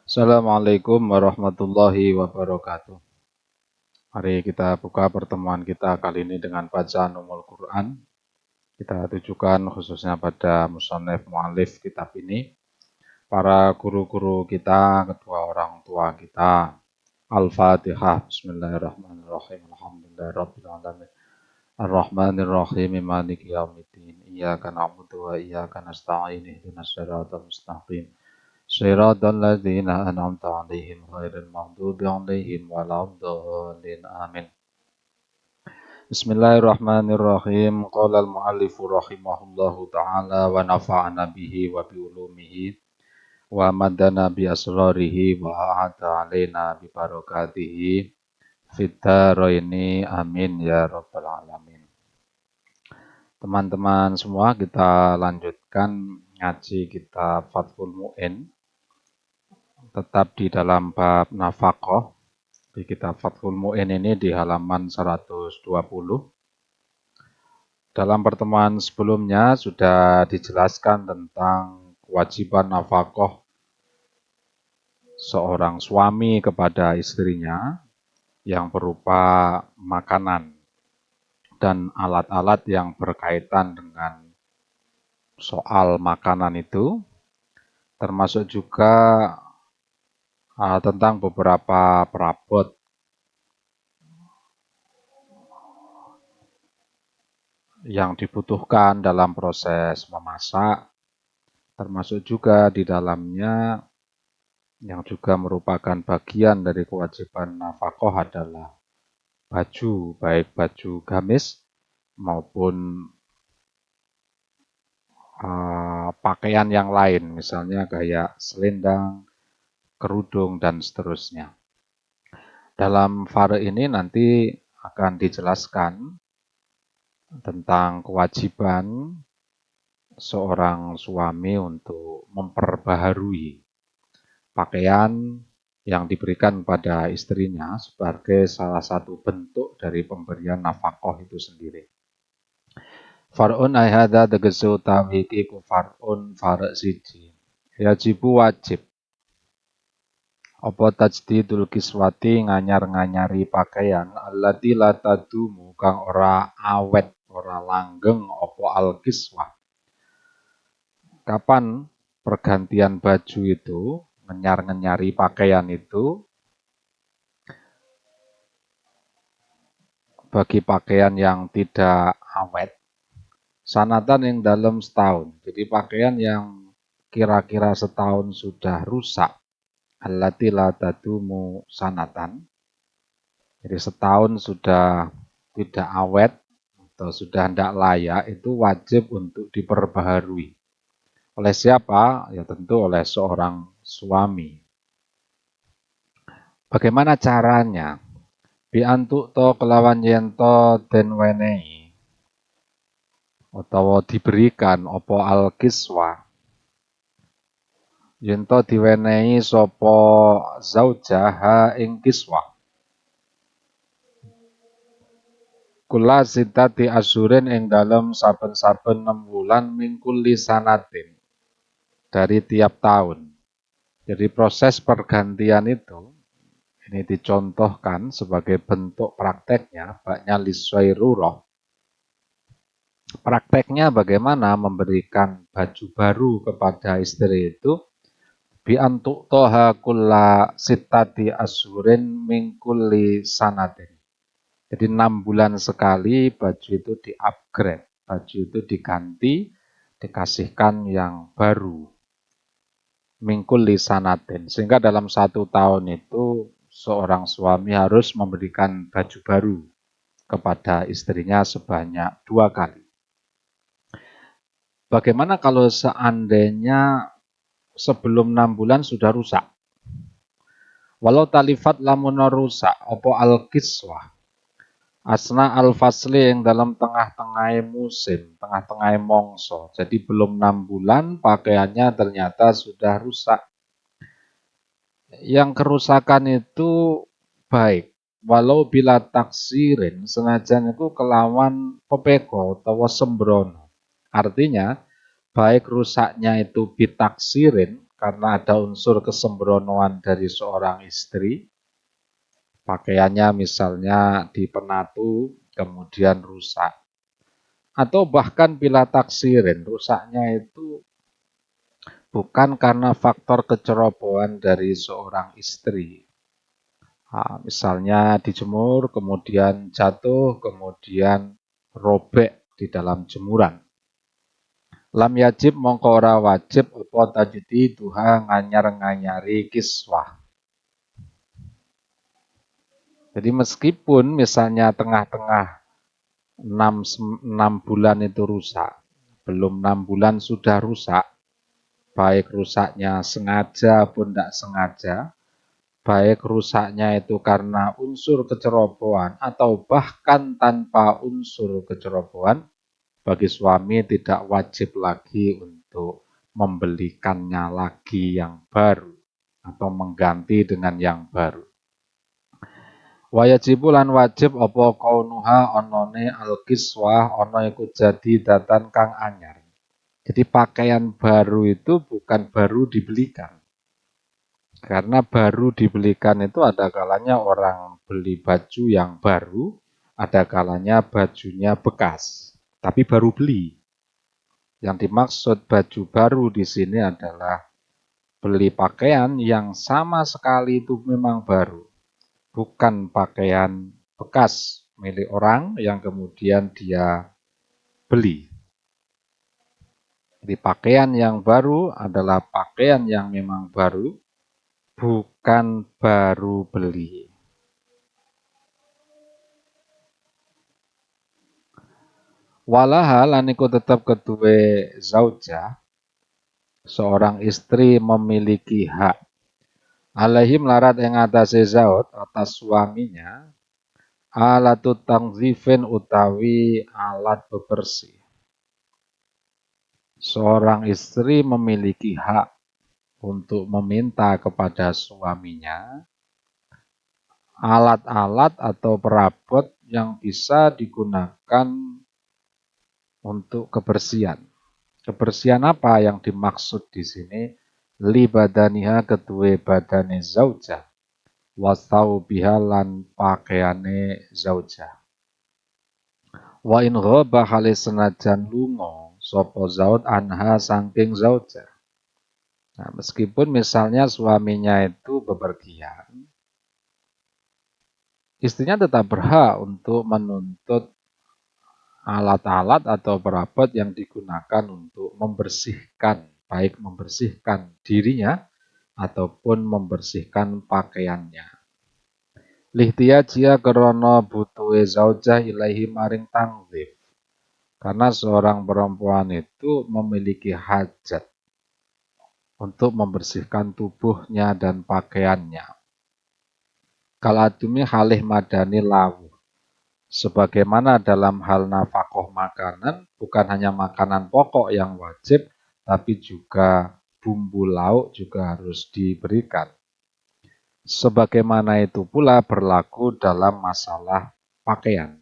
Assalamualaikum warahmatullahi wabarakatuh. Mari kita buka pertemuan kita kali ini dengan bacaan Ummul Quran. Kita tujukan khususnya pada musannif mu'alif kitab ini, para guru-guru kita, kedua orang tua kita. Al-Fatihah. Bismillahirrahmanirrahim. Alhamdulillahirabbil alamin. Ar-Rahmanir-Rahim. Maliki yaumiddin. Iyyaka na'budu wa iyyaka nasta'in. Ihdinas siratal mustaqim. Shiratal ladzina an'amta 'alaihim ghairil maghdubi 'alaihim waladdallin. Amin. Bismillahirrahmanirrahim. Qala al-mu'allifu rahimahullahu ta'ala wa nafa'ana bihi wa bi ulumihi wa madana bi asrarihi wa a'ata 'alaina bi barakatihi fid dharaini. Amin ya rabbal alamin. Teman-teman semua, kita lanjutkan ngaji kitab Fathul Mu'in, tetap di dalam bab nafaqah. Di kitab Fathul Mu'in ini di halaman 120. Dalam pertemuan sebelumnya sudah dijelaskan tentang kewajiban nafaqah seorang suami kepada istrinya yang berupa makanan dan alat-alat yang berkaitan dengan soal makanan itu, termasuk juga tentang beberapa perabot yang dibutuhkan dalam proses memasak, termasuk juga di dalamnya yang juga merupakan bagian dari kewajiban nafkah adalah baju, baik baju gamis maupun pakaian yang lain, misalnya kayak selendang, kerudung, dan seterusnya. Dalam fare ini nanti akan dijelaskan tentang kewajiban seorang suami untuk memperbaharui pakaian yang diberikan pada istrinya sebagai salah satu bentuk dari pemberian nafkah itu sendiri. Far'un ayhada tegesu tawiki ku far'un far' siji. Yajibu wajib apa tajdidul kiswati nganyar-nganyari pakaian allati la tadumu kang ora awet, ora langgeng apa al-kiswah. Kapan pergantian baju itu, ngenyar-ngenyari pakaian itu, bagi pakaian yang tidak awet, sanatan yang dalam setahun. Jadi pakaian yang kira-kira setahun sudah rusak, allati la tadumu sanatan. Jadi setahun sudah tidak awet atau sudah tidak layak, itu wajib untuk diperbaharui. Oleh siapa? Ya tentu oleh seorang suami. Bagaimana caranya? Biantuk to kelawan yento den wenehi utawa diberikan opo al kiswa. Yento diwenehi sopo zaujaha ing kiswa. Kula sitati asyurin ing dalem saben-saben 6 bulan mingkul lisanatin, dari tiap tahun. Jadi proses pergantian itu ini dicontohkan sebagai bentuk prakteknya, baknya liswairuroh. Prakteknya bagaimana memberikan baju baru kepada istri itu, biantuk toha kulla sitati asyurin mingkuli sanatin. Jadi 6 bulan sekali baju itu di-upgrade, baju itu diganti, dikasihkan yang baru. Mingkul lisanatin. Sehingga dalam 1 tahun itu seorang suami harus memberikan baju baru kepada istrinya sebanyak 2 kali. Bagaimana kalau seandainya sebelum 6 bulan sudah rusak? Walau talifat lamun rusak, opo al-kiswah. Asna al-fasli yang dalam tengah-tengah musim, tengah-tengah mongso. Jadi belum 6 bulan pakaiannya ternyata sudah rusak. Yang kerusakan itu baik, walau bila taksirin, senajan itu kelawan pepeko atau sembrono. Artinya, baik rusaknya itu bitaksirin, karena ada unsur kesembronoan dari seorang istri, pakaiannya misalnya dipenatu kemudian rusak. Atau bahkan bila taksirin, rusaknya itu bukan karena faktor kecerobohan dari seorang istri. Nah, misalnya dijemur, kemudian jatuh, kemudian robek di dalam jemuran. Lam yajib mongko ora wajib apa tajudi duha nganyar-nganyari kiswah. Jadi meskipun misalnya tengah-tengah 6 bulan itu rusak, belum 6 bulan sudah rusak, baik rusaknya sengaja pun tidak sengaja, baik rusaknya itu karena unsur kecerobohan atau bahkan tanpa unsur kecerobohan, bagi suami tidak wajib lagi untuk membelikannya lagi yang baru atau mengganti dengan yang baru. Wajibu lan wajib apa kaunuha onone al-kiswah ono iku jadi datan kang anyar. Jadi pakaian baru itu bukan baru dibelikan. Karena baru dibelikan itu ada kalanya orang beli baju yang baru, ada kalanya bajunya bekas, tapi baru beli. Yang dimaksud baju baru di sini adalah beli pakaian yang sama sekali itu memang baru, bukan pakaian bekas milik orang yang kemudian dia beli. Jadi pakaian yang baru adalah pakaian yang memang baru, bukan baru beli. Walaha lan iku tetap kedue zauja, seorang istri memiliki hak alaihi melarat yang atase zaud atas suaminya alatut tangzifin utawi alat bebersih. Seorang istri memiliki hak untuk meminta kepada suaminya alat-alat atau perabot yang bisa digunakan untuk kebersihan. Kebersihan apa yang dimaksud di sini? Li badaniha kedue badane zauja. Wasau bihalan pakaiane zauja. Wa in ghaba hale senajan lunga sapa zaud anha saking zauja. Nah, meskipun misalnya suaminya itu bepergian, istrinya tetap berhak untuk menuntut alat-alat atau perabot yang digunakan untuk membersihkan, baik membersihkan dirinya ataupun membersihkan pakaiannya. Lihtia jia krono butuhe zaujah ilaihi maring tangzif. Karena seorang perempuan itu memiliki hajat untuk membersihkan tubuhnya dan pakaiannya. Kaladumi halih madani lawu. Sebagaimana dalam hal nafkah makanan, bukan hanya makanan pokok yang wajib, tapi juga bumbu lauk juga harus diberikan. Sebagaimana itu pula berlaku dalam masalah pakaian.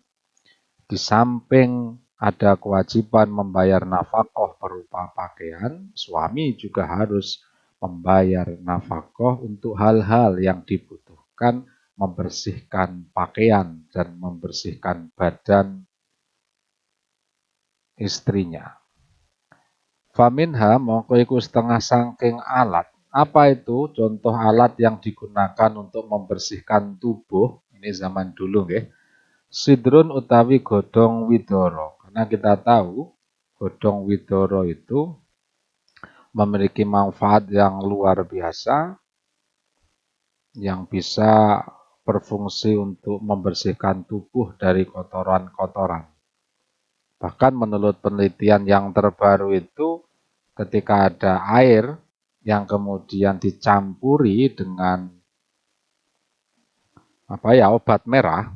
Di samping ada kewajiban membayar nafkah berupa pakaian, suami juga harus membayar nafkah untuk hal-hal yang dibutuhkan membersihkan pakaian dan membersihkan badan istrinya. Faminha mongko iku setengah sangking alat. Apa itu contoh alat yang digunakan untuk membersihkan tubuh? Ini zaman dulu nggih. Sidrun utawi godhong widoro. Karena kita tahu godhong widoro itu memiliki manfaat yang luar biasa yang bisa berfungsi untuk membersihkan tubuh dari kotoran-kotoran. Bahkan menurut penelitian yang terbaru itu, ketika ada air yang kemudian dicampuri dengan obat merah,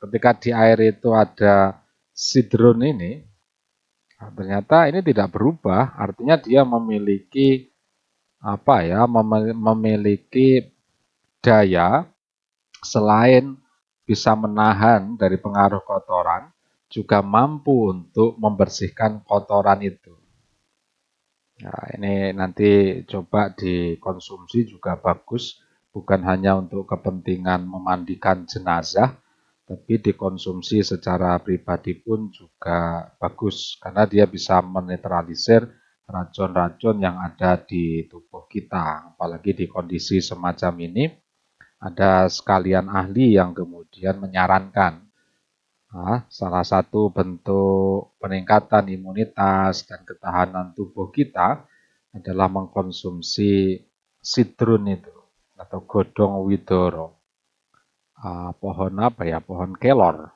ketika di air itu ada sidrun ini, ternyata ini tidak berubah, artinya dia memiliki memiliki daya selain bisa menahan dari pengaruh kotoran, juga mampu untuk membersihkan kotoran itu. Nah, ini nanti coba dikonsumsi juga bagus, bukan hanya untuk kepentingan memandikan jenazah, tapi dikonsumsi secara pribadi pun juga bagus, karena dia bisa menetralisir racun-racun yang ada di tubuh kita. Apalagi di kondisi semacam ini, ada sekalian ahli yang kemudian menyarankan salah satu bentuk peningkatan imunitas dan ketahanan tubuh kita adalah mengkonsumsi sidrun itu atau godong widoro. Pohon apa ya? Pohon kelor.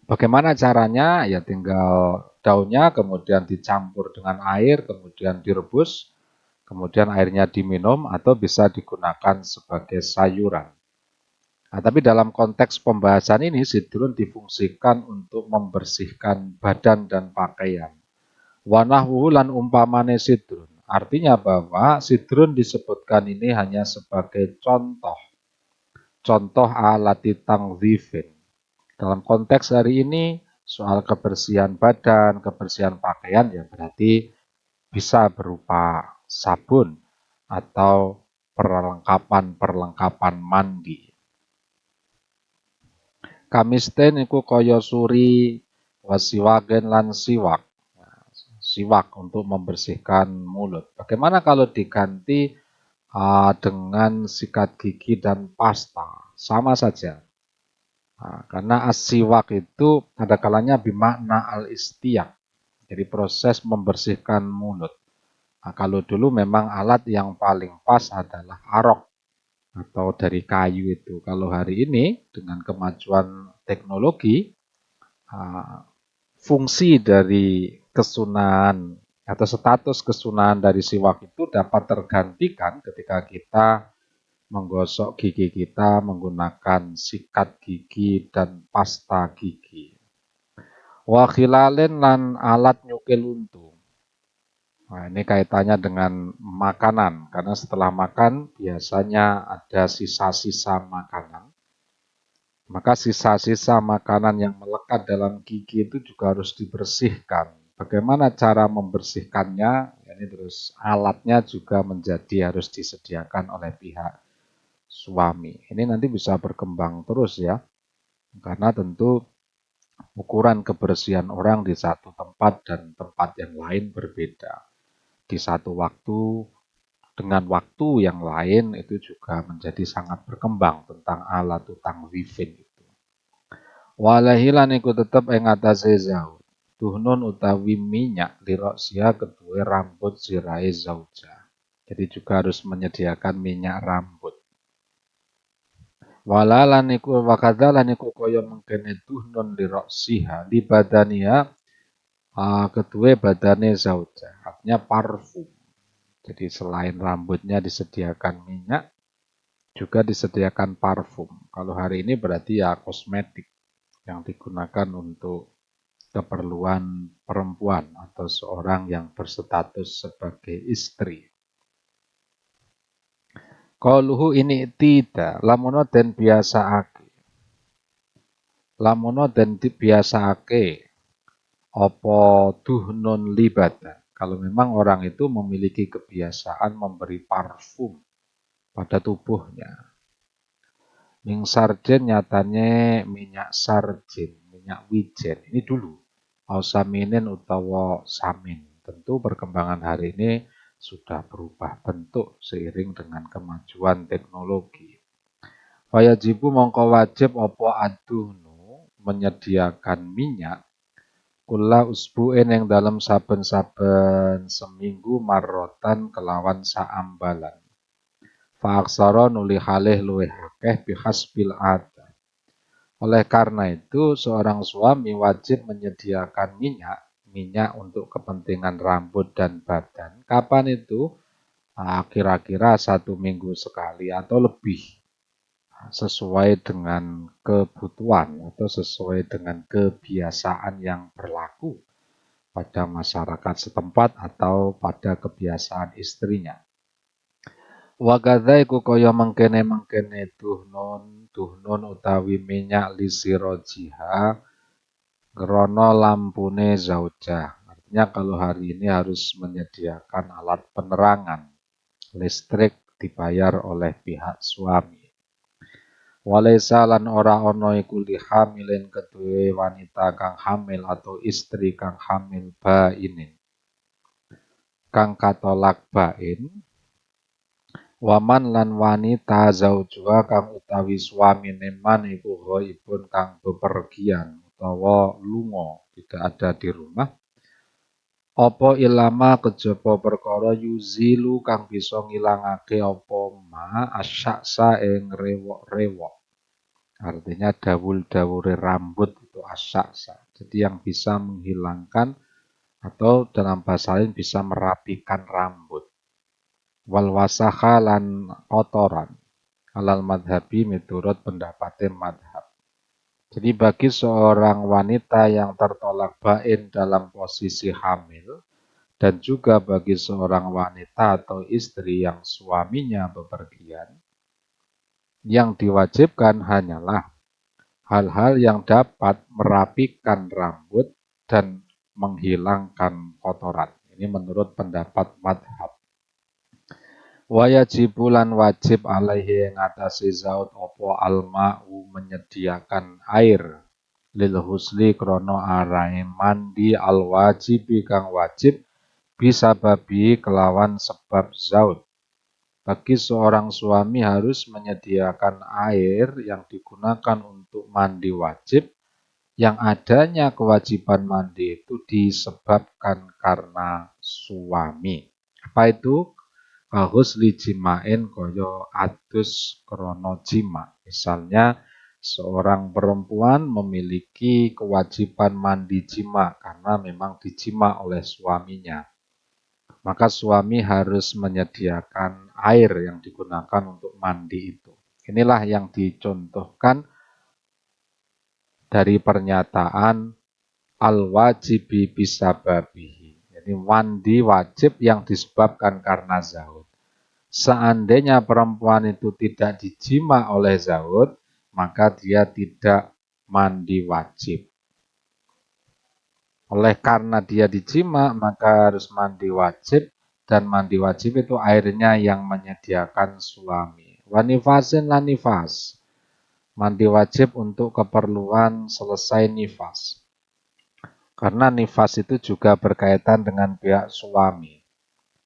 Bagaimana caranya? Ya tinggal daunnya kemudian dicampur dengan air, kemudian direbus, kemudian airnya diminum atau bisa digunakan sebagai sayuran. Nah, tapi dalam konteks pembahasan ini, sidrun difungsikan untuk membersihkan badan dan pakaian. Wanahwu lan umpamane sidrun. Artinya bahwa sidrun disebutkan ini hanya sebagai contoh alati tangzifin. Dalam konteks hari ini, soal kebersihan badan, kebersihan pakaian, ya berarti bisa berupa sabun atau perlengkapan-perlengkapan mandi. Kamisten iku kaya suri, wasiwagen lan siwak. Siwak untuk membersihkan mulut. Bagaimana kalau diganti dengan sikat gigi dan pasta? Sama saja. Karena asiwak itu ada kalanya bimakna al-istiyak. Jadi proses membersihkan mulut. Kalau dulu memang alat yang paling pas adalah arok atau dari kayu itu. Kalau hari ini dengan kemajuan teknologi, fungsi dari kesunahan atau status kesunahan dari siwak itu dapat tergantikan ketika kita menggosok gigi kita menggunakan sikat gigi dan pasta gigi. Wakhilalen lan alat nyukil untu. Nah, ini kaitannya dengan makanan, karena setelah makan biasanya ada sisa-sisa makanan. Maka sisa-sisa makanan yang melekat dalam gigi itu juga harus dibersihkan. Bagaimana cara membersihkannya? Ini terus alatnya juga harus disediakan oleh pihak suami. Ini nanti bisa berkembang terus ya, karena tentu ukuran kebersihan orang di satu tempat dan tempat yang lain berbeda. Di satu waktu dengan waktu yang lain itu juga menjadi sangat berkembang tentang alat utang wifin itu. Walahilan iku tetep ing atase zaud. Duhnun utawi minyak liroksia kedua rambut sirai zauja. Jadi juga harus menyediakan minyak rambut. Walalan iku wakadalan iku kaya mengkene duhnun liroksiha di badania kedua badane zauja. Artinya parfum. Jadi selain rambutnya disediakan minyak, juga disediakan parfum. Kalau hari ini berarti ya kosmetik yang digunakan untuk keperluan perempuan atau seorang yang berstatus sebagai istri. Qauluhu ini tidak, lamuno den biasaake. Lamuno den dibiasaake apa duhnun libata. Kalau memang orang itu memiliki kebiasaan memberi parfum pada tubuhnya. Ming sarjen nyatanya minyak sarjen, minyak wijen. Ini dulu. Ausaminin utawa samin. Tentu perkembangan hari ini sudah berubah bentuk seiring dengan kemajuan teknologi. Wajibu mongko wajib opo aduhnu menyediakan minyak kula usbu'in yang dalam saben-saben seminggu marrotan kelawan saambalan. Faaksara nuli halih luwih akeh bihasbil ada. Oleh karena itu, seorang suami wajib menyediakan minyak untuk kepentingan rambut dan badan. Kapan itu? Kira-kira 1 minggu sekali atau lebih. Sesuai dengan kebutuhan atau sesuai dengan kebiasaan yang berlaku pada masyarakat setempat atau pada kebiasaan istrinya. Wagadha iku kaya mengkene duhnun utawi minyak lisirojiha krana lampune zauja. artinya kalau hari ini harus menyediakan alat penerangan, listrik dibayar oleh pihak suami. Walaisa lan ora ana iku li hamilin kedue wanita kang hamil atau istri kang hamil bainin kang katolak bain waman lan wanita zaujua kang utawi swamine man iku ghaibun kang bepergian utawa lunga tidak ada di rumah apa ilama kejaba perkara yuzilu kang bisa ngilangake apa ma asyaksa ing rewok-rewok. Artinya dawul-dawure rambut itu asyaksa. Jadi yang bisa menghilangkan atau dalam bahasa lain bisa merapikan rambut. Wal wasakha lan kotoran. Alal madhabi miturut pendapatnya madhab. Jadi bagi seorang wanita yang tertolak bain dalam posisi hamil, dan juga bagi seorang wanita atau istri yang suaminya bepergian, yang diwajibkan hanyalah hal-hal yang dapat merapikan rambut dan menghilangkan kotoran. Ini menurut pendapat madhab. Wayajibulan wajib alaihi ngatasi zaud opo alma'u menyediakan air lil husli krono arai mandi al wajibi kang wajib bisa babi kelawan sebab zaud. Bagi seorang suami harus menyediakan air yang digunakan untuk mandi wajib, yang adanya kewajiban mandi itu disebabkan karena suami. Apa itu? Kahusli jimain koyo adus krono jima. Misalnya seorang perempuan memiliki kewajiban mandi jima karena memang dijima oleh suaminya. Maka suami harus menyediakan air yang digunakan untuk mandi itu. Inilah yang dicontohkan dari pernyataan al-wajibi bisababihi. Jadi mandi wajib yang disebabkan karena zaud. Seandainya perempuan itu tidak dijima oleh zaud, maka dia tidak mandi wajib. Oleh karena dia dijima, maka harus mandi wajib, dan mandi wajib itu airnya yang menyediakan suami. Wanifasin lan nifas. Mandi wajib untuk keperluan selesai nifas. Karena nifas itu juga berkaitan dengan pihak suami.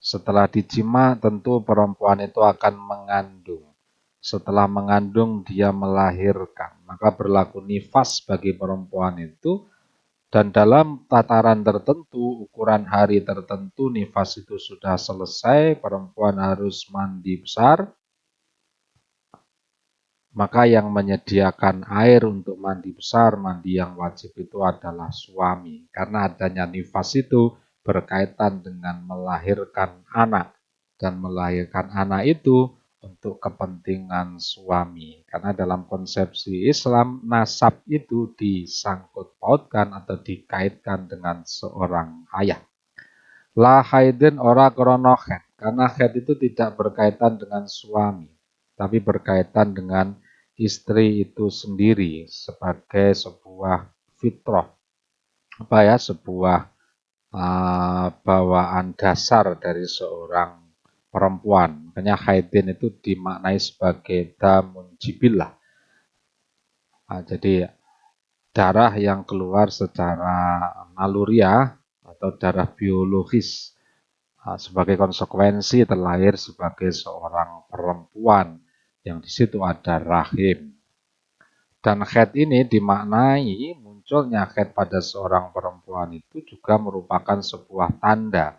Setelah dijima, tentu perempuan itu akan mengandung. Setelah mengandung, dia melahirkan. Maka berlaku nifas bagi perempuan itu. Dan dalam tataran tertentu, ukuran hari tertentu, nifas itu sudah selesai, perempuan harus mandi besar. Maka yang menyediakan air untuk mandi besar, mandi yang wajib itu adalah suami. Karena adanya nifas itu berkaitan dengan melahirkan anak. Dan melahirkan anak itu untuk kepentingan suami. Karena dalam konsepsi Islam, nasab itu disangkut pautkan atau dikaitkan dengan seorang ayah. La haidin ora krono khed. Karena khed itu tidak berkaitan dengan suami, tapi berkaitan dengan istri itu sendiri sebagai sebuah fitrah. Sebuah bawaan dasar dari seorang perempuan. Makanya haidin itu dimaknai sebagai damun jibillah. Jadi darah yang keluar secara naluriah atau darah biologis sebagai konsekuensi terlahir sebagai seorang perempuan yang di situ ada rahim. Dan haid ini dimaknai munculnya haid pada seorang perempuan itu juga merupakan sebuah tanda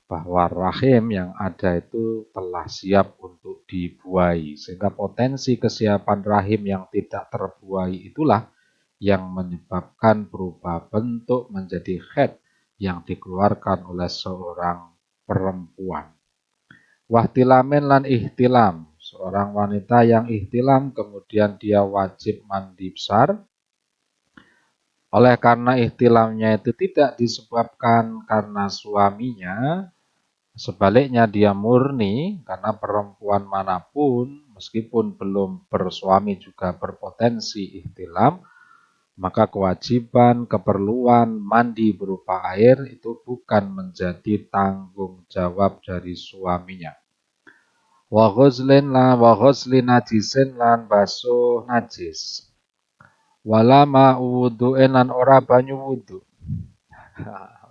bahwa rahim yang ada itu telah siap untuk dibuai. Sehingga potensi kesiapan rahim yang tidak terbuai itulah yang menyebabkan berubah bentuk menjadi haid yang dikeluarkan oleh seorang perempuan. Wahtilamin lan ihtilam. Seorang wanita yang ihtilam kemudian dia wajib mandi besar. Oleh karena ihtilamnya itu tidak disebabkan karena suaminya, sebaliknya dia murni karena perempuan manapun meskipun belum bersuami juga berpotensi ihtilam, Maka kewajiban keperluan mandi berupa air itu bukan menjadi tanggung jawab dari suaminya. Wa ghusli najisin lan basuh najis. Wala ma'wudu'in lan ora banyu wudu.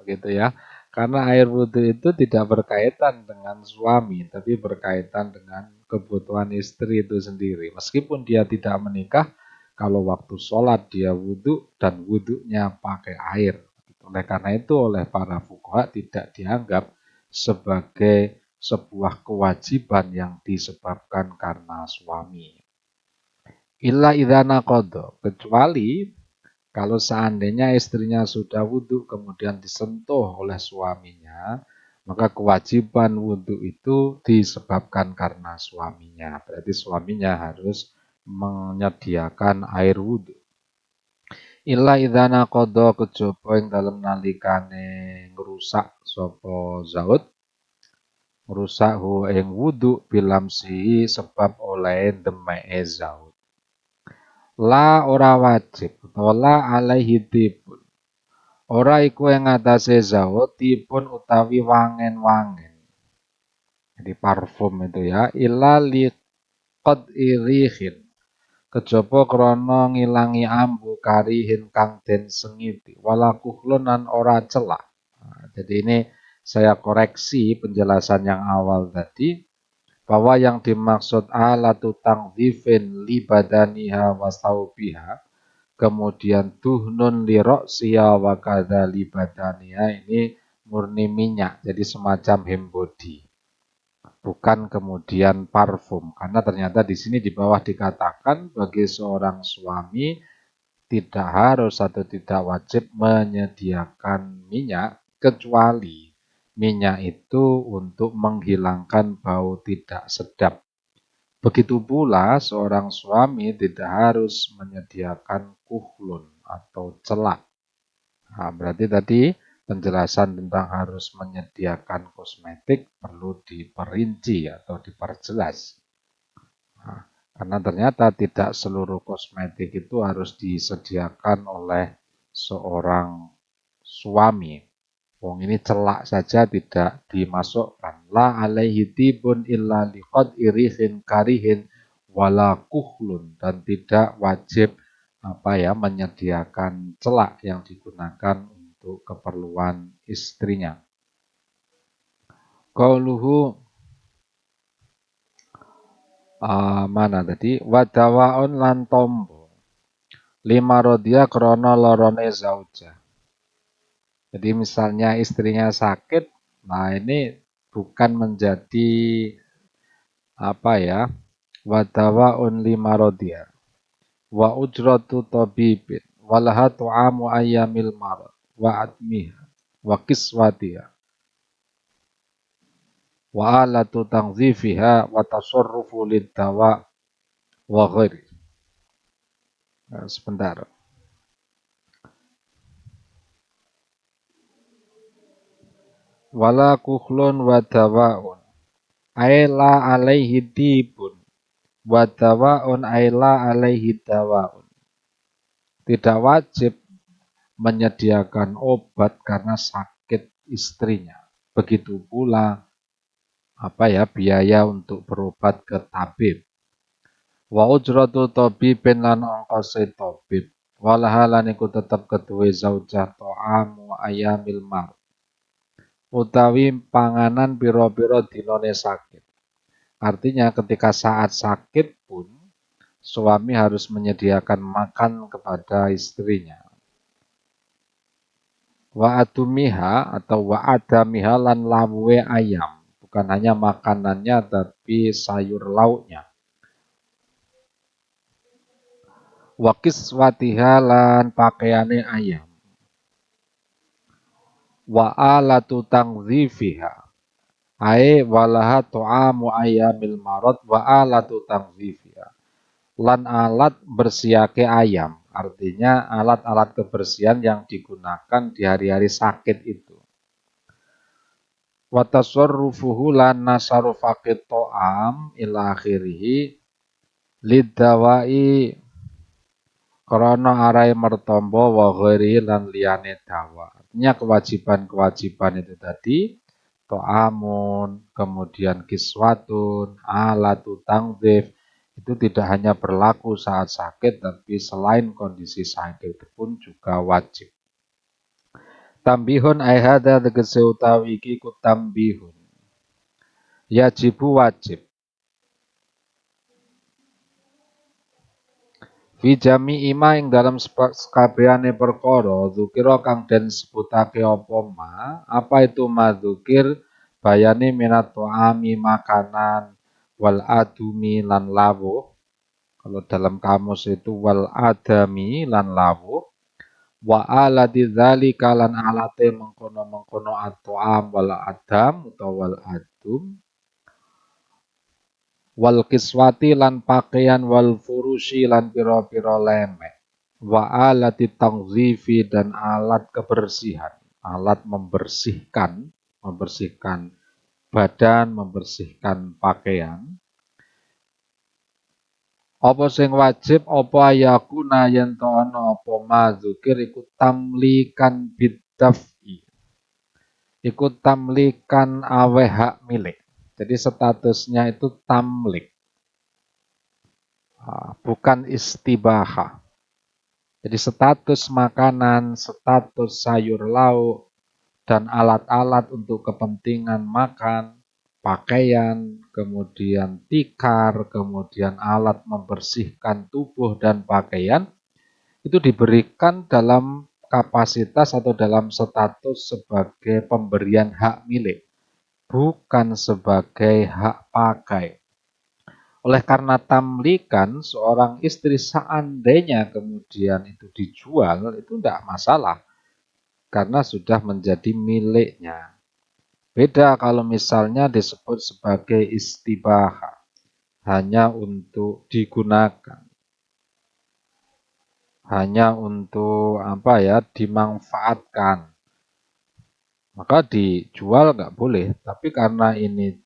Gitu ya. Karena air wudhu itu tidak berkaitan dengan suami, tapi berkaitan dengan kebutuhan istri itu sendiri. Meskipun dia tidak menikah, kalau waktu sholat dia wudhu dan wudhunya pakai air. Oleh karena itu oleh para fuqaha tidak dianggap sebagai sebuah kewajiban yang disebabkan karena suami. Illa idhana kodo, kecuali kalau seandainya istrinya sudah wudhu kemudian disentuh oleh suaminya, maka kewajiban wudhu itu disebabkan karena suaminya. Berarti suaminya harus menyediakan air wudhu. Illa idhana kodo kejaba ing dalem nalikane ngerusak sopo zaud, ngerusak hu ing wudhu bilamsi sebab oleh demeke zaud. La ora wajib, utawa la alaihi tibun. Ora iku ing atase zawut tipun utawi wangen-wangen. Jadi parfum itu ya, illa liqad irihin. Kejaba krana ngilangi ambu karihin kang den sengiti, wala kuhlunan ora celak. Nah, jadi ini saya koreksi penjelasan yang awal tadi, bahwa yang dimaksud alatu tangdhifin li badaniha wa saubiha, kemudian tuhnun liroksiya wa kadzali badaniha, ini murni minyak, jadi semacam hembody, bukan kemudian parfum. Karena ternyata di sini di bawah dikatakan bagi seorang suami tidak harus atau tidak wajib menyediakan minyak, kecuali minyak itu untuk menghilangkan bau tidak sedap. Begitu pula seorang suami tidak harus menyediakan kuhlun atau celak. Nah, berarti tadi penjelasan tentang harus menyediakan kosmetik perlu diperinci atau diperjelas. Nah, karena ternyata tidak seluruh kosmetik itu harus disediakan oleh seorang suami. Wong ini celak saja tidak dimasukkan. La alaihi tibun illa liqad irihin karihin wala kuhlun, dan tidak wajib menyediakan celak yang digunakan untuk keperluan istrinya. Qauluhu mana tadi? Wadawaun lan tombo. Lima rodia krono lorone zauja. Jadi misalnya istrinya sakit, nah ini bukan menjadi wadawaun lima rodia. Wa ujratu tabibin walaha tu'amu ayyamil marad wa admiha wa kiswatiha wa alatu tangzifiha wa tasarrufu liddawa wa ghairi. Nah, sebentar. Wala kuhlun wa dawaun aila alaihi dibun wa dawaun aila alaihi dawaun. Tidak wajib menyediakan obat karena sakit istrinya. Begitu pula biaya untuk berobat ke tabib. Wa ujratu tabibin lan ongkose tabib. Walahalan iku tetep keduwe zaujah ta'amu ayamil mar. Utawi panganan pira-pira dinane sakit. Artinya ketika saat sakit pun suami harus menyediakan makan kepada istrinya. Wa adumiha atau wa adamiha lan lawuhe ayam. Bukan hanya makanannya tapi sayur lauknya. Wa kiswatiha lan pakaiane ayam. Wa alatu tangzifiha. Ai walaha tu'amu ayamil marad wa alatu tangzifiha. Lan alat bersiake ayam. Artinya alat-alat kebersihan yang digunakan di hari-hari sakit itu. Wa tasarrufuhu lan nasarufake to'am ila akhirih lidawai Krana arai mertombo wa ghairi lan liyane dawa. Artinya kewajiban-kewajiban itu tadi to'amun, kemudian kiswatun, alatu tangdif, itu tidak hanya berlaku saat sakit, tapi selain kondisi sakit pun juga wajib. Tambihun aihada tegese utawi iki ku tambihun. Yajibu wajib. Fi jami'i ma ing dalam sekabehane perkara dzukira kang den sebutake apa itu madzukir bayane minat tu'ami makanan wal adumi lan lawuh. Kalau dalam kamus itu wal adami lan lawuh wa alati dzalika lan alate mengkono-mengkono at-tu'am wal adam utawa wal adum wal kiswati lan pakaian wal furusi lan pira-pira lemek wa alati tangzifi dan alat kebersihan, alat membersihkan badan, membersihkan pakaian. Apa sing wajib apa ayakuna yen to ana apa mazukir iku tamlikan bidafi. Iku tamlikan awe hak milik. Jadi statusnya itu tamlik. Bukan istibahah. Jadi status makanan, status sayur lauk, dan alat-alat untuk kepentingan makan, pakaian, kemudian tikar, kemudian alat membersihkan tubuh dan pakaian, itu diberikan dalam kapasitas atau dalam status sebagai pemberian hak milik, bukan sebagai hak pakai. Oleh karena tamlikan, seorang istri seandainya kemudian itu dijual, itu tidak masalah. Karena sudah menjadi miliknya. Beda kalau misalnya disebut sebagai istibahah, hanya untuk digunakan. Hanya untuk dimanfaatkan. Maka dijual nggak boleh, tapi karena ini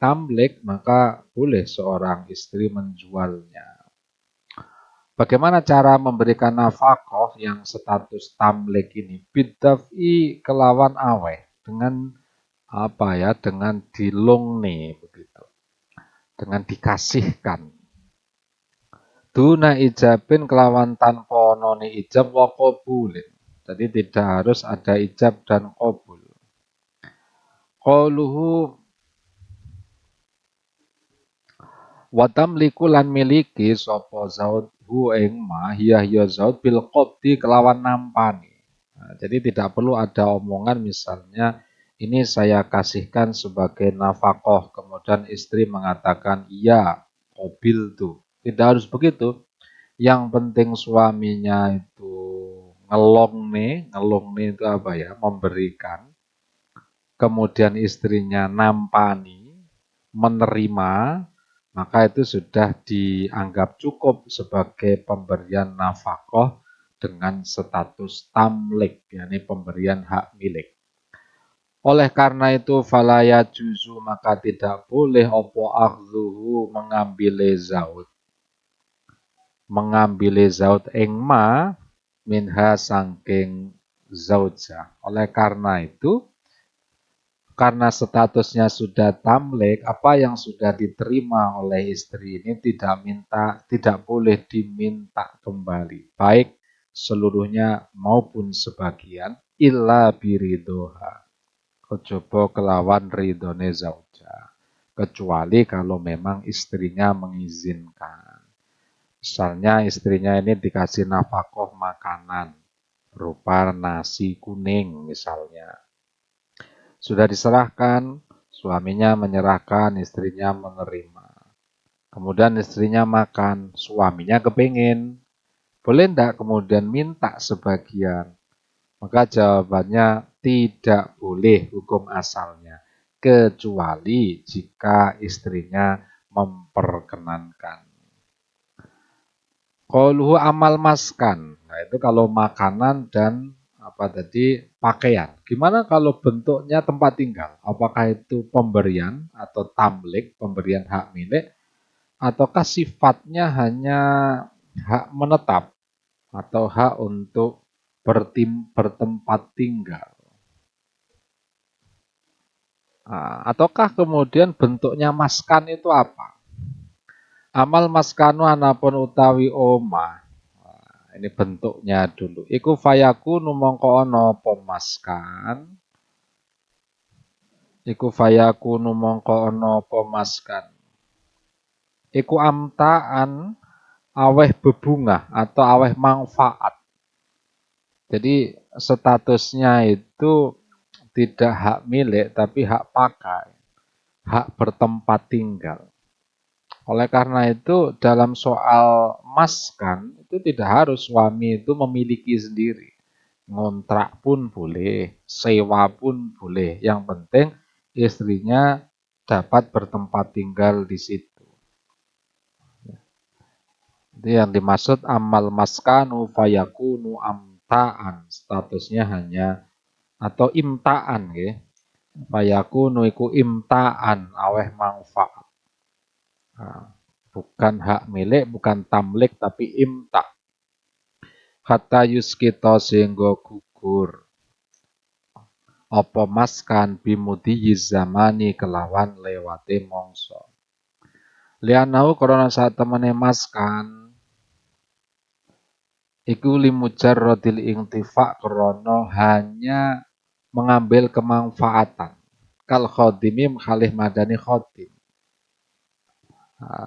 tamlik, maka boleh seorang istri menjualnya. Bagaimana cara memberikan nafkah yang status tamlik ini? Bidaf'i kelawan aweh, dengan dengan dilungne begitu. Dengan dikasihkan. Duna ijabin kelawan tanpa noni ijab wa qabulin. Jadi tidak harus ada ijab dan qabul. Qauluhu wa tamliku lan miliki sapa zaud hu ing ma hiya zaud bil qabdi kelawan nampani. Nah, jadi tidak perlu ada omongan misalnya ini saya kasihkan sebagai nafkah, kemudian istri mengatakan iya, qabil tuh. Tidak harus begitu. Yang penting suaminya itu ngelong nih itu memberikan. Kemudian istrinya nampani, menerima, maka itu sudah dianggap cukup sebagai pemberian nafkah dengan status tamlik, yakni pemberian hak milik. Oleh karena itu falaya juzu maka tidak boleh opo akhzuhu mengambil zaud ing ma minha sangking zauja. Oleh karena itu karena statusnya sudah tamlik, apa yang sudah diterima oleh istri ini tidak boleh diminta kembali, baik seluruhnya maupun sebagian, illa biridoha, kejaba kelawan ridone zauja, kecuali kalau memang istrinya mengizinkan. Misalnya istrinya ini dikasih nafkah makanan, berupa nasi kuning misalnya. Sudah diserahkan, suaminya menyerahkan, istrinya menerima. Kemudian istrinya makan, suaminya kepingin. Boleh enggak kemudian minta sebagian? Maka jawabannya tidak boleh hukum asalnya. Kecuali jika istrinya memperkenankan. Qauluhu amal maskan. Nah itu kalau makanan dan pakaian. Gimana kalau bentuknya tempat tinggal? Apakah itu pemberian atau tamlik, pemberian hak milik, ataukah sifatnya hanya hak menetap? atau hak untuk bertempat tinggal. Ataukah kemudian bentuknya maskan itu apa? Amal maskanu anapun utawi omah. Ini bentuknya dulu. Iku fayakunu mongko ana apa maskan. Iku fayakunu mongko ana apa maskan. Iku amtaan aweh bebungah atau aweh manfaat. Jadi statusnya itu tidak hak milik tapi hak pakai, hak bertempat tinggal. Oleh karena itu dalam soal maskan itu tidak harus suami itu memiliki sendiri. Ngontrak pun boleh, sewa pun boleh. Yang penting istrinya dapat bertempat tinggal di situ. Itu yang dimaksud amal maskanu fayakunu amtaan. Statusnya hanya atau imtaan ya. Fayakunu iku imtaan aweh manfaat. Bukan hak milik, bukan tamlik tapi imta. Kata yuskito sehingga gugur. Apa maskan bimudi zamani kelawan lewate mongso. Lianau korona saat temene maskan iku limujarrodil intifa krono hanya mengambil kemanfaatan. Kal khodimim khalih madani khodim.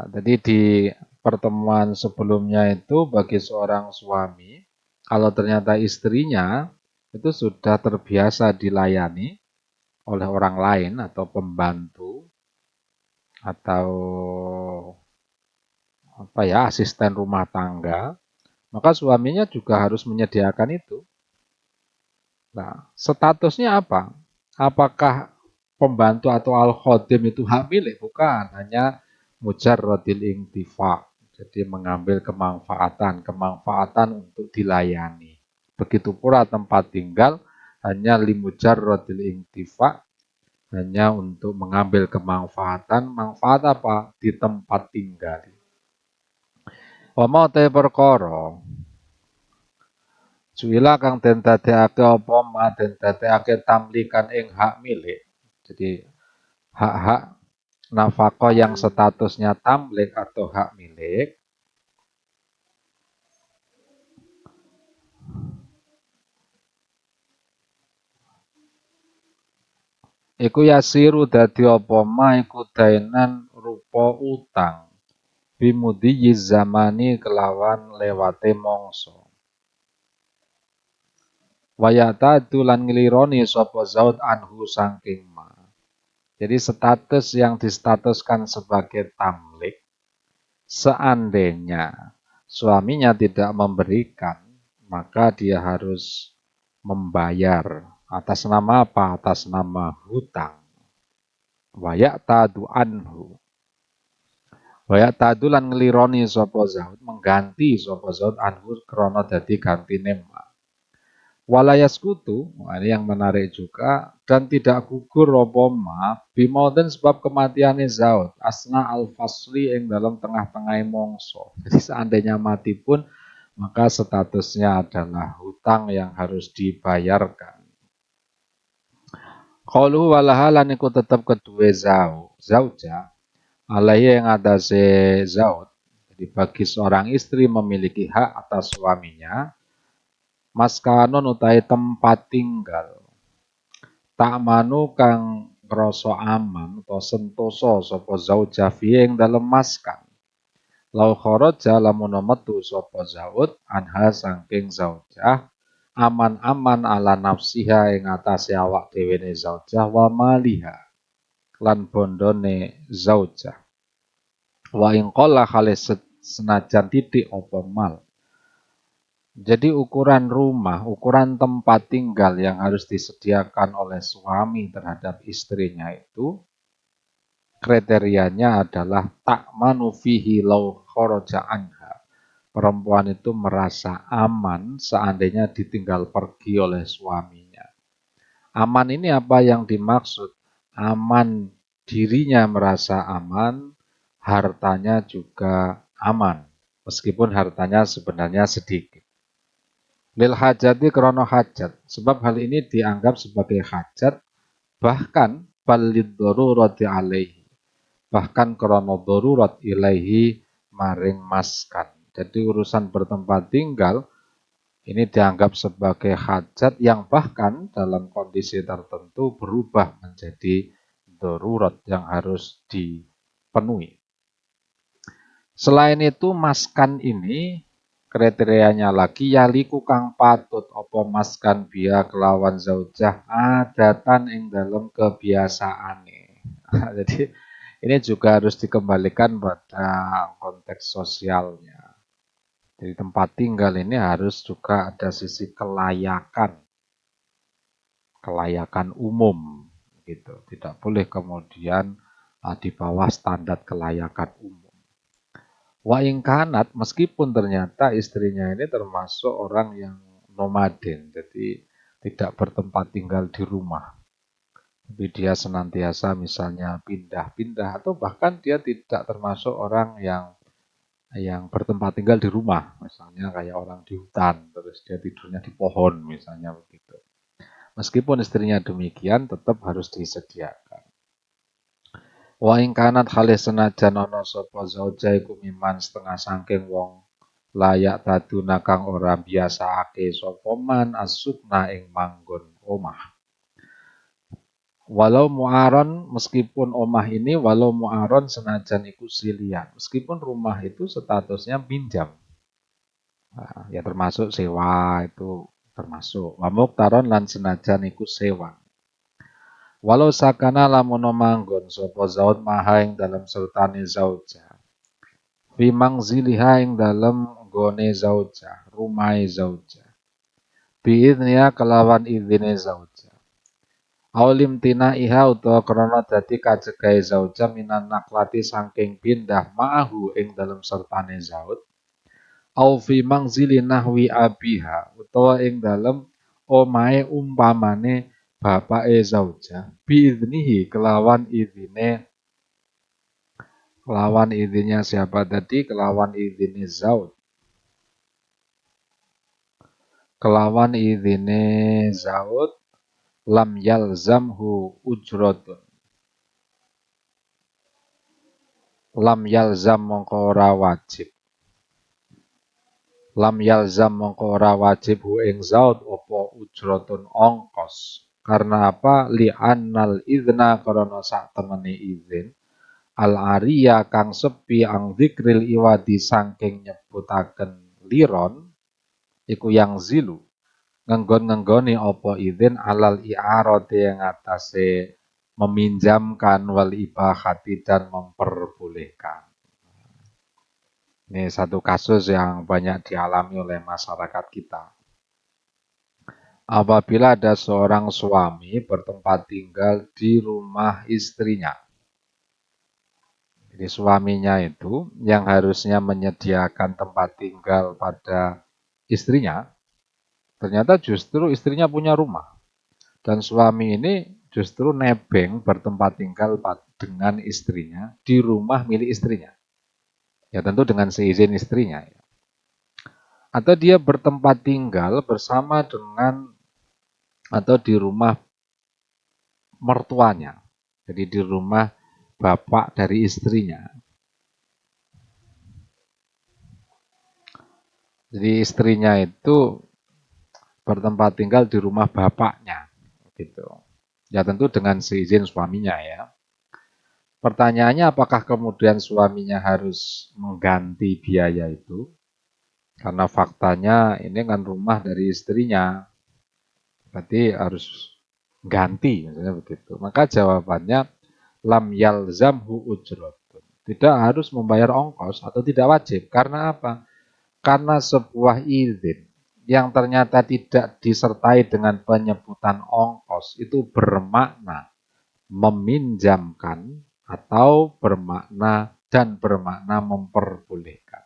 Jadi di pertemuan sebelumnya itu bagi seorang suami, kalau ternyata istrinya itu sudah terbiasa dilayani oleh orang lain atau pembantu atau asisten rumah tangga, maka suaminya juga harus menyediakan itu. Nah, statusnya apa? Apakah pembantu atau al-khodim itu hak milik? Bukan, hanya mujarrodil intifa. Jadi mengambil kemanfaatan untuk dilayani. Begitu pula tempat tinggal hanya limujarrodil intifa, hanya untuk mengambil kemanfaatan. Manfaat apa? Di tempat tinggal. Wa mau te perkara Juila kang den dadekake apa ma den dadekake tamlikan ing hak milik. Jadi hak-hak nafkah yang statusnya tamlik atau hak milik iku yasiru dadi apa ma iku dainan rupa utang bimudi zamani kelawan lewate mongso. Wayata dulan nglironi sapa zaud anhu saking ma. Jadi status yang distatuskan sebagai tamlik seandainya suaminya tidak memberikan, maka dia harus membayar. Atas nama apa? Atas nama hutang. Wayak tadu anhu. Wayak tadu lan ngelironi sapa zaud, mengganti sapa zaud anhu krono dadi gantine ma. Walayas kutu, ini yang menarik juga, dan tidak gugur apa ma, bimauden sebab kematiannya zaud, asna al-fasli yang dalam tengah-tengah mongso. Jadi seandainya mati pun, maka statusnya adalah hutang yang harus dibayarkan. Qalu walahalan iku tetap kedua zauja, alaihi yang ada zaud. Jadi bagi seorang istri memiliki hak atas suaminya, maskanon utai tempat tinggal. Tak manu kang krasa aman atau sentosa sapa zauja fi ing dalem maskan. Lau kharaja lamun metu sapa zaud anha saking zaujah aman-aman ala nafsiha ing atase awak dhewe ne zaujah wa maliha lan bondone zaujah. Wa ing qala khale senajan titik apa mal. Jadi ukuran rumah, ukuran tempat tinggal yang harus disediakan oleh suami terhadap istrinya itu kriterianya adalah ta'manu fihi law kharaja anha. Perempuan itu merasa aman seandainya ditinggal pergi oleh suaminya. Aman ini apa yang dimaksud? Aman dirinya merasa aman, hartanya juga aman. Meskipun hartanya sebenarnya sedikit. Lil hajati krono hajat. Sebab hal ini dianggap sebagai hajat, bahkan balid darurati alaihi. Bahkan krono darurat ilaihi maring maskan. Jadi urusan bertempat tinggal ini dianggap sebagai hajat yang bahkan dalam kondisi tertentu berubah menjadi darurat yang harus dipenuhi. Selain itu maskan ini kriterianya lagi yaliku kang patut opo maskan biya kelawan zaujah adatan ing dalam kebiasaane. Jadi ini juga harus dikembalikan pada konteks sosialnya. Jadi tempat tinggal ini harus juga ada sisi kelayakan umum gitu. Tidak boleh kemudian di bawah standar kelayakan umum. Wa ingkanat meskipun ternyata istrinya ini termasuk orang yang nomaden, jadi tidak bertempat tinggal di rumah. Tapi dia senantiasa misalnya pindah-pindah atau bahkan dia tidak termasuk orang yang bertempat tinggal di rumah, misalnya kayak orang di hutan, terus dia tidurnya di pohon, misalnya begitu. Meskipun istrinya demikian, tetap harus disediakan. Wa ing kanat khalih senajan ana sapa zauja iku miman setengah saking wong layak taduna kang ora biasaake sapa man asukna ing manggon omah. Walau mu'aron, meskipun omah ini walau mu'aron senajan iku silian. Meskipun rumah itu statusnya pinjam. Nah, ya termasuk sewa itu termasuk. Wa muktaron lan senajan iku sewa. Walau sakana lamun manggon sapa zaud maha ing dalam sultane zauja. Fi mangziliha ing dalam gone zauja, rumahe zauja. Biidnya kelawan idine zauja. Aulim tina iha utawa krana dadi kacegahe zauja minan naklati saking pindah ma'ahu ing dalam sertane zaud. Au fi mangzili nahwi abiha utawa ing dalem omahe umpamane bapake zauja biiznihi kelawan izinnya siapa tadi kelawan izine zaud lam yalzamhu ujratun lam yalzam mongko ora wajib lam yalzam mongko ora wajib hu ing zaud apa ujratun ongkos. Karena apa? Li annal idzna karena sak temene izin al ariya kang sepi ang dzikril iwadi saking nyebutaken liron iku yang zilu ngenggon-ngenggoni apa izin alal i'arati yang atase meminjamkan wal ibahati dan memperbolehkan. Ini satu kasus yang banyak dialami oleh masyarakat kita. Apabila ada seorang suami bertempat tinggal di rumah istrinya. Jadi suaminya itu yang harusnya menyediakan tempat tinggal pada istrinya, ternyata justru istrinya punya rumah. Dan suami ini justru nebeng bertempat tinggal dengan istrinya di rumah milik istrinya. Ya tentu dengan seizin istrinya. Atau dia bertempat tinggal bersama dengan atau di rumah mertuanya. Jadi di rumah bapak dari istrinya. Jadi istrinya itu bertempat tinggal di rumah bapaknya. Gitu. Ya tentu dengan seizin suaminya ya. Pertanyaannya apakah kemudian suaminya harus mengganti biaya itu? Karena faktanya ini kan rumah dari istrinya. Berarti harus ganti misalnya begitu. Maka jawabannya lam yalzamhu ujratun. Tidak harus membayar ongkos atau tidak wajib. Karena apa? Karena sebuah izin yang ternyata tidak disertai dengan penyebutan ongkos itu bermakna meminjamkan atau bermakna memperbolehkan.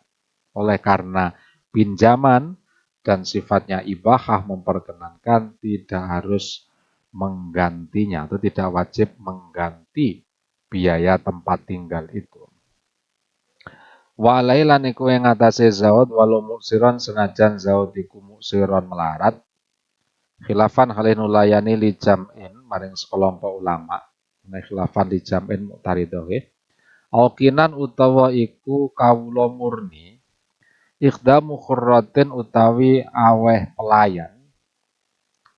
Oleh karena pinjaman dan sifatnya ibahah memperkenankan tidak harus menggantinya atau tidak wajib mengganti biaya tempat tinggal itu. Wa lailan iku ing atase zaud walau muksiron senajan zaud iku muksiron melarat. Khilafan halih nulayani li jam'in maring sekelompok ulama. Nek khilafan li jam'in muktaridah nggih. Aukinan utawa iku kawula murni ikhdamu khurratin utawi aweh pelayan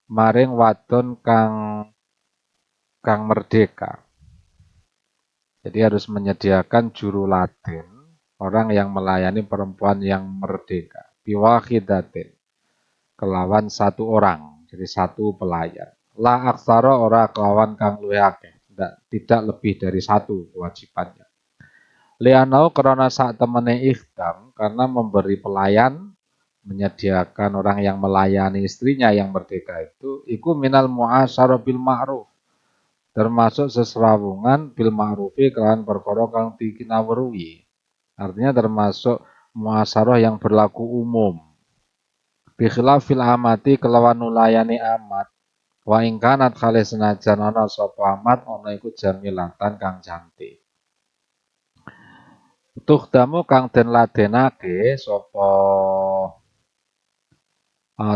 maring wadon kang merdeka. Jadi harus menyediakan juru laden, orang yang melayani perempuan yang merdeka. Biwahidatin, kelawan satu orang, jadi satu pelayan. La aksara ora kelawan kang luwih akeh, tidak lebih dari satu kewajibannya. Lianau karena saat temene ikhdam, karena memberi pelayan, menyediakan orang yang melayani istrinya yang merdeka itu, iku minal mu'asyarah bil ma'ruf, termasuk seserawungan bil ma'rufi kelawan perkara kang dikinawruhi. Artinya termasuk muasaroh yang berlaku umum. Bikhilafil amati kelawan nulayani amat. Wa ingkanat kali senajan ana sapa amat ana iku jamilatan kang cantik. Tukhdamu kang den ladenake sapa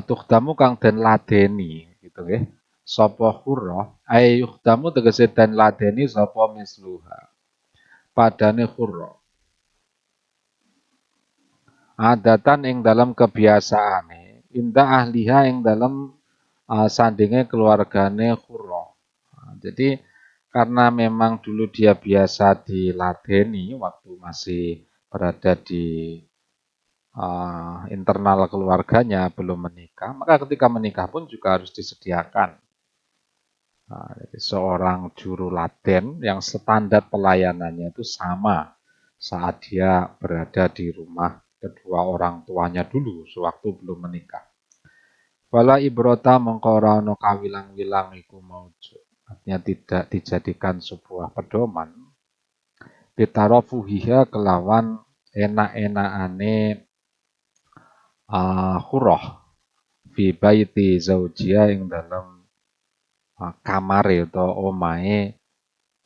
tukhdamu kang den ladeni gitu nggih. Sapa khurrah ay yukhdamu tegese den ladeni sapa misluha. Padane khurrah. Adatan ing dalam kebiasaane, indah ahliha ing dalam sandinge keluargane khurrah. Jadi karena memang dulu dia biasa diladeni waktu masih berada di internal keluarganya belum menikah, maka ketika menikah pun juga harus disediakan jadi seorang juru laden yang standar pelayanannya itu sama saat dia berada di rumah kedua orang tuanya dulu sewaktu belum menikah. Wala ibrota mengko ora ana kawilang-wilang iku maujud. Artinya tidak dijadikan sebuah pedoman. Bitarofuhiha kelawan enak-enakane khurrah fi baiti zaujia ing dalam kamare utawa omahe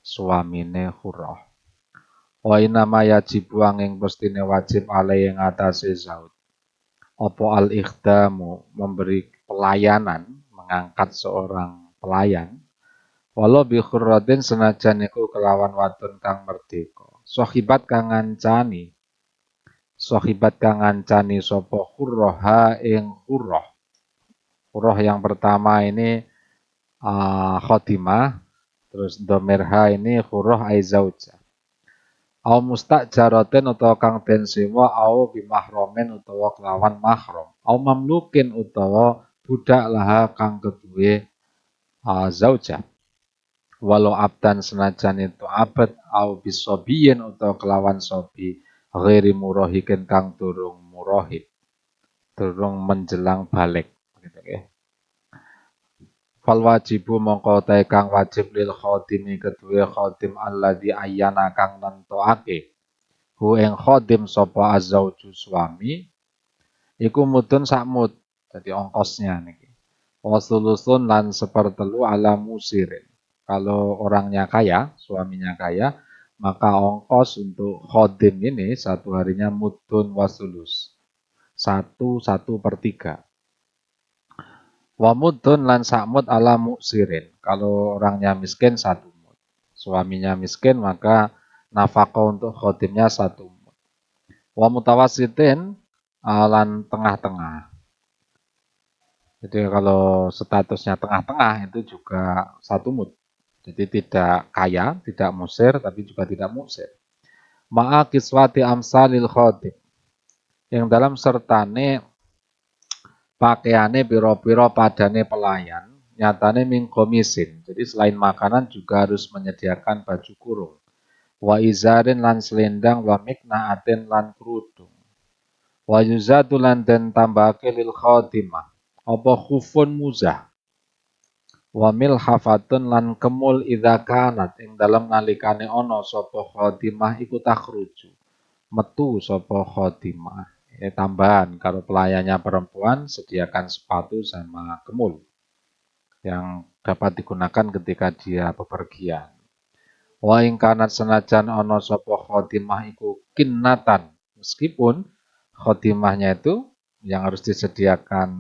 suamine khurrah. Wa inama yajibu angin pestine wajib ale ing atase zaud. Apa al-ikhdamu memberi pelayanan, mengangkat seorang pelayan. Walau bi khurratin senajan iku kelawan wadon kang merdeka. Sohibat kang ngancani. Sohibat kang ngancani sapa khurraha ing khurrah. Khurrah yang pertama ini khotimah, terus domirha ini khurrah aizauja. Au mustajaratin utawa kang den sewa au bimahromin utawa kelawan mahram. Au mamlukin utawa budak laha kang keduwe zauja. Walau abdan senajan itu abad au bisobiyin utawa kelawan sobi ghairi murahikin kang durung murahib. Durung menjelang balik gitu ya. Fal wajibu mongko ta kang wajib lil khadimi kedue khadim alladzi ayyana kang nentoake hu ing khadim sapa azzauju suami iku mudun sakmud dadi ongkosnya niki wasulusun lan sepertelu ala musirin kalau orangnya kaya suaminya kaya maka ongkos untuk khadim ini satu harinya mudun wasulus 1/3 wa mudun lan sakmud ala muksirin. Kalau orangnya miskin 1 mud. Suaminya miskin maka nafkah untuk khotimnya 1 mud. Wa mutawasitin lan tengah-tengah. Jadi kalau statusnya tengah-tengah itu juga 1 mud. Jadi tidak kaya, tidak musir, tapi juga tidak musir. Ma'a kiswati amsalil khotim. Yang dalam sertane pakaiane piro-piro padane pelayan, nyatane min komisin. Jadi selain makanan juga harus menyediakan baju kurung. Wa izarin lan selendang wa miknaatin lan kerudung. Wa yuzatu lan den tambahake lil khotimah. Apa khufun muzah. Wa milhafatun lan kemul idza kanat ing dalam nalikane ana sapa khotimah iku takhruju. Metu sapa khotimah. Tambahan kalau pelayannya perempuan sediakan sepatu sama kemul yang dapat digunakan ketika dia bepergian. Wa ing kanat senajan ana sapa khotimah iku kinnatan Meskipun khotimahnya itu yang harus disediakan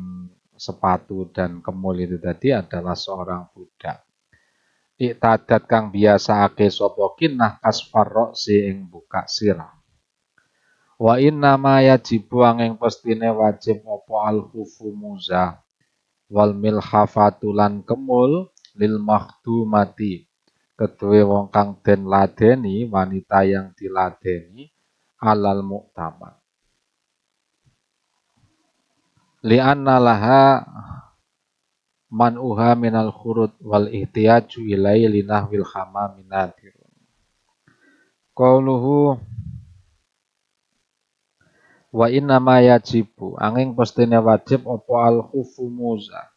sepatu dan kemul itu tadi adalah seorang budak. Iktadat kang biasa ake sapa kinah kasfarok si ing buka sirah. Wa inna ma yajibu angin pestine wajib apa al-khufu muza wal milhafatu lan kemul lil makhdumati kedue wong kang den ladeni wanita yang diladeni alal muktamad li'anna laha man'uha minal khurut wal ihtiyaju ilai linahwil hama minadir qauluhu wa inna ma yajibu angin pestine wajib apa al khufu muza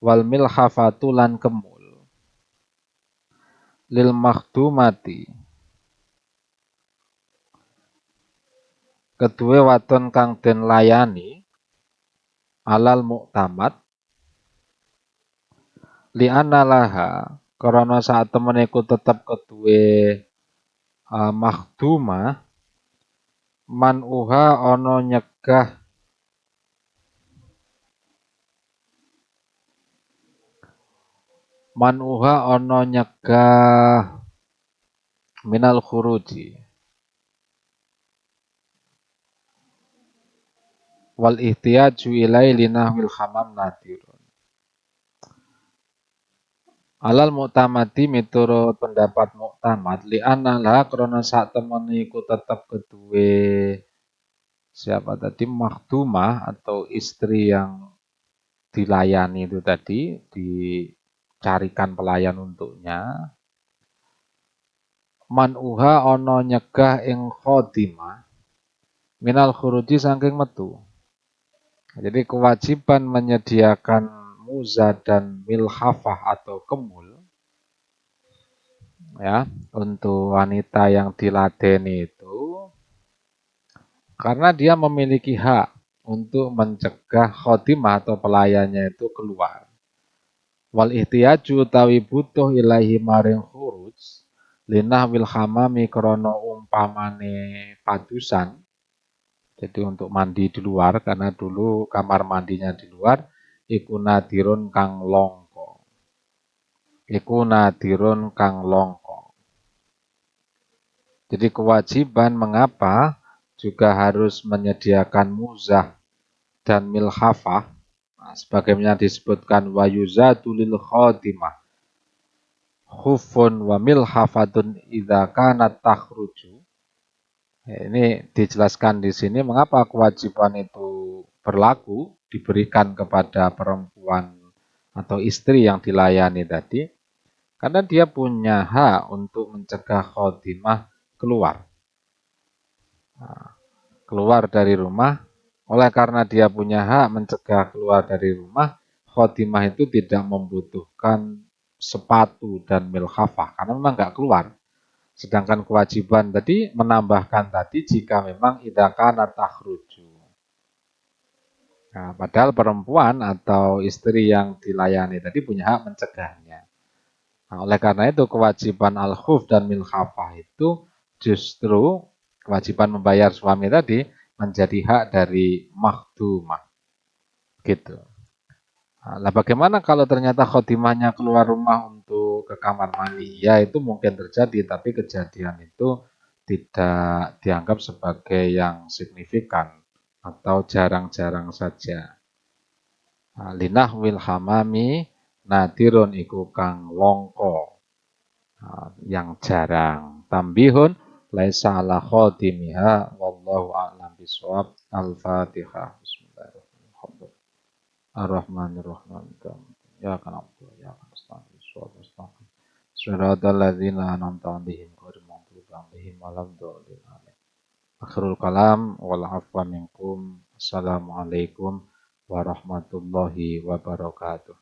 wal milhafatu lan kemul lil makhdumati kedue waton kang den layani alal muktamad li'anna laha karena saat temen iku tetep kedue makhdumah manuha ana nyegah minal khuruji wal ihtiyaju ilai linahwil hamam nadirun alal muktamati miturut pendapat muktamad li'anna laha karena saat temen iku tetep kedue siapa tadi makhdumah atau istri yang dilayani itu tadi, dicarikan pelayan untuknya. Man'uha ono nyegah ing khodimah minal khuruji saking metu. Jadi kewajiban menyediakan muza dan milhafah atau kemul ya untuk wanita yang diladeni itu karena dia memiliki hak untuk mencegah khodimah atau pelayannya itu keluar. Wal ihtiyaju utawi butuh ilahi maring khuruj linah wil hamami krono umpamane padusan. Jadi untuk mandi di luar karena dulu kamar mandinya di luar iku nadirun kang longko. Iku nadirun kang longko. Jadi kewajiban mengapa juga harus menyediakan muzah dan milhafah. Nah, sebagaimana disebutkan wa yuzatu lil khadimah khufun wa milhafatun idza kanat takhruju. Ini dijelaskan di sini mengapa kewajiban itu berlaku diberikan kepada perempuan atau istri yang dilayani tadi karena dia punya hak untuk mencegah khotimah keluar. Nah, keluar dari rumah oleh karena dia punya hak mencegah keluar dari rumah khotimah itu tidak membutuhkan sepatu dan milhafah karena memang nggak keluar. Sedangkan kewajiban tadi menambahkan tadi jika memang idakana takhruju. Nah, padahal perempuan atau istri yang dilayani tadi punya hak mencegahnya. Nah, oleh karena itu kewajiban al-khuf dan milhafah itu justru kewajiban membayar suami tadi menjadi hak dari makhdumah. Gitu. Nah, bagaimana kalau ternyata khotimahnya keluar rumah untuk ke kamar mandi? Ya itu mungkin terjadi, tapi kejadian itu tidak dianggap sebagai yang signifikan atau jarang-jarang saja. Nah, linah wil hamami nadirun iku kang longko yang jarang. Tambihun laisa ala khodimiha wallahu a'lam bishawab. Al-Fatihah. Bismillahirrahmanirrahim. Ar-Rahmanir-Rahim. Ya kan Abdul, ya kan Astagfirullah, Astagfirullah. Suratul ladzina an'amta 'alaihim ghairil maghdubi 'alaihim waladdallin. Akhirul kalam wal afwa minkum. Assalamualaikum warahmatullahi wabarakatuh.